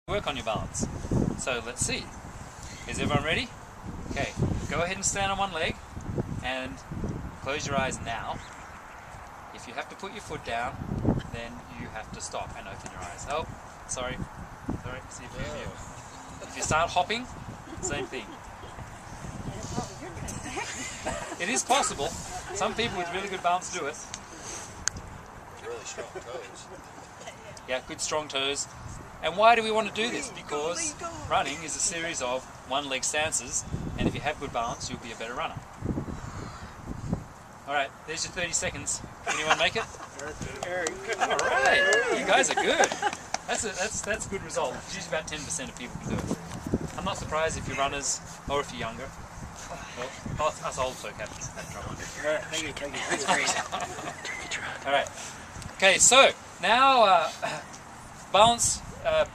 work on your balance. So let's see. Is everyone ready? Okay, go ahead and stand on one leg and close your eyes now. If you have to put your foot down, then you have to stop and open your eyes. Oh, sorry. See if you. If you start hopping, same thing. It is possible. Some people with really good balance do it. Really strong toes. Yeah, good strong toes. And why do we want to do this? Because running is a series of one-leg stances, and if you have good balance, you'll be a better runner. Alright, there's your 30 seconds. Anyone make it? Alright, you guys are good. That's a good result. It's usually about 10% of people can do it. I'm not surprised if you're runners or if you're younger. Well, us old folk have trouble. Alright. Okay, so now balance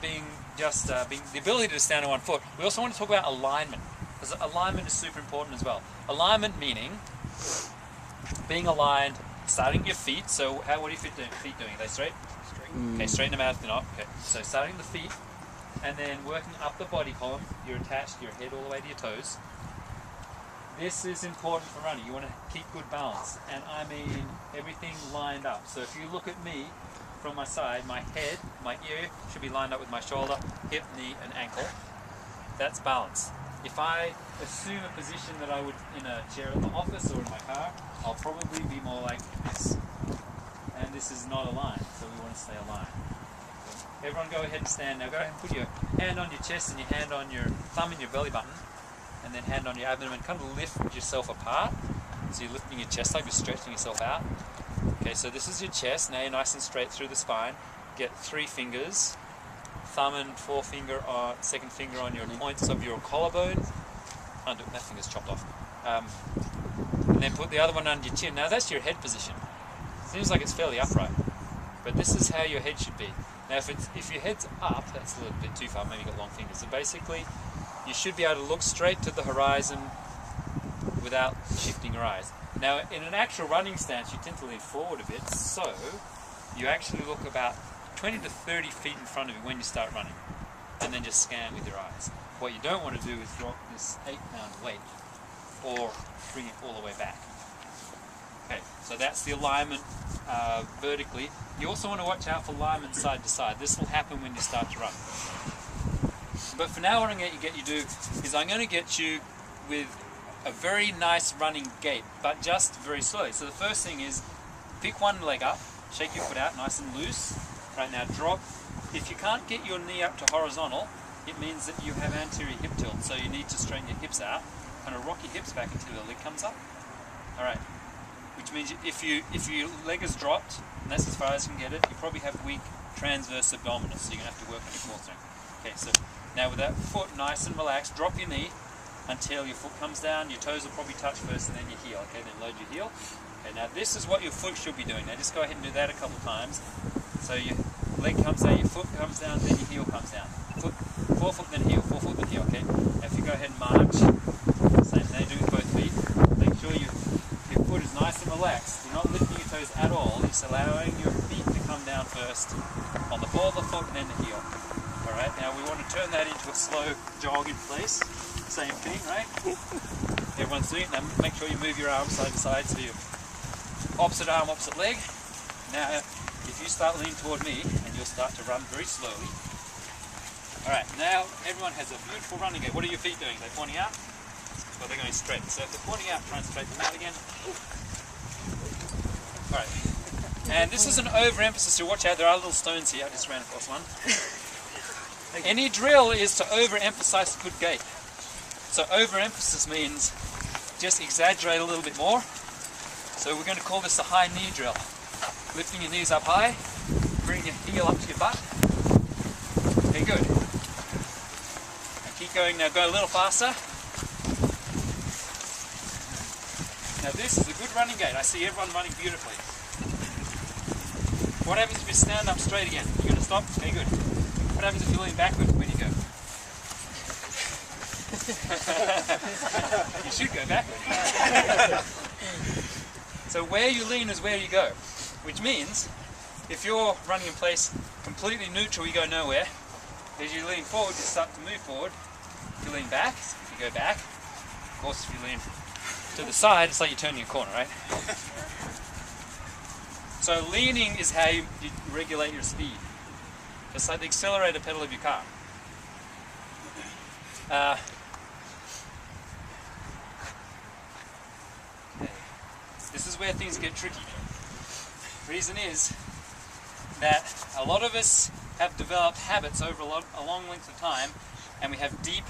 being the ability to stand on one foot. We also want to talk about alignment, because alignment is super important as well. Alignment meaning being aligned, starting at your feet. So what are your feet doing? Are they straight? Okay, straighten them out if they're not. Okay, so starting the feet, and then working up the body column. You're attached your head all the way to your toes. This is important for running. You want to keep good balance, and I mean everything lined up. So if you look at me from my side, my head, my ear should be lined up with my shoulder, hip, knee, and ankle. That's balance. If I assume a position that I would in a chair at the office or in my car, I'll probably be more like this. And this is not aligned, so we want to stay aligned. Everyone go ahead and stand now. Go ahead and put your hand on your chest and your hand on your thumb in your belly button, and then hand on your abdomen. Kind of lift yourself apart. So you're lifting your chest up, you're stretching yourself out. Okay, so this is your chest. Now you're nice and straight through the spine. Get 3 fingers, thumb and second finger on your points of your collarbone. That finger's chopped off. And then put the other one under your chin. Now that's your head position. Seems like it's fairly upright, but this is how your head should be. Now if your head's up, that's a little bit too far. Maybe you've got long fingers. So basically, you should be able to look straight to the horizon without shifting your eyes. Now, in an actual running stance, you tend to lean forward a bit, so you actually look about 20 to 30 feet in front of you when you start running, and then just scan with your eyes. What you don't want to do is drop this 8-pound weight or bring it all the way back. Okay, so that's the alignment vertically. You also want to watch out for alignment side to side. This will happen when you start to run. But for now, what I'm going to get you to do is I'm going to get you with a very nice running gait, but just very slowly. So the first thing is pick one leg up, shake your foot out nice and loose. Right now, drop. If you can't get your knee up to horizontal, it means that you have anterior hip tilt, so you need to straighten your hips out. Kind of rock your hips back until your leg comes up. All right. Which means if your leg is dropped, and that's as far as you can get it, you probably have weak transverse abdominals, so you're going to have to work on your core strength. Okay, so now with that foot nice and relaxed, drop your knee until your foot comes down. Your toes will probably touch first and then your heel. Okay, then load your heel. Okay, now this is what your foot should be doing. Now just go ahead and do that a couple of times. So your leg comes down, your foot comes down, then your heel comes down. Forefoot then heel, forefoot then heel, okay? Now if you go ahead and march, same thing, do with both feet. Make sure your foot is nice and relaxed. You're not lifting your toes at all, you're just allowing your feet to come down first on the ball of the foot and then the heel. Alright, now we want to turn that into a slow jog in place. Same thing, right? Everyone's doing it. Now make sure you move your arms side to side, so you opposite arm, opposite leg. Now if you start leaning toward me, and you'll start to run very slowly. Alright, now everyone has a beautiful running gait. What are your feet doing? They're pointing out? Well, they're going straight. So if they're pointing out, try and straighten them out again. Alright. And this is an overemphasis, so watch out, there are little stones here. I just ran across one. Any drill is to overemphasize a good gait. So overemphasis means just exaggerate a little bit more. So we're going to call this the high knee drill. Lifting your knees up high, bring your heel up to your butt. Okay, good. Now keep going, now go a little faster. Now this is a good running gait. I see everyone running beautifully. What happens if you stand up straight again? You're going to stop? Okay, good. What happens if you lean backward when you go? You should go backward. So where you lean is where you go. Which means, if you're running in place completely neutral, you go nowhere. As you lean forward, you start to move forward. If you lean back, you go back. Of course, if you lean to the side, it's like you're turning a corner, right? So leaning is how you regulate your speed. It's like the accelerator pedal of your car. Okay. This is where things get tricky. Reason is that a lot of us have developed habits over a long length of time, and we have deep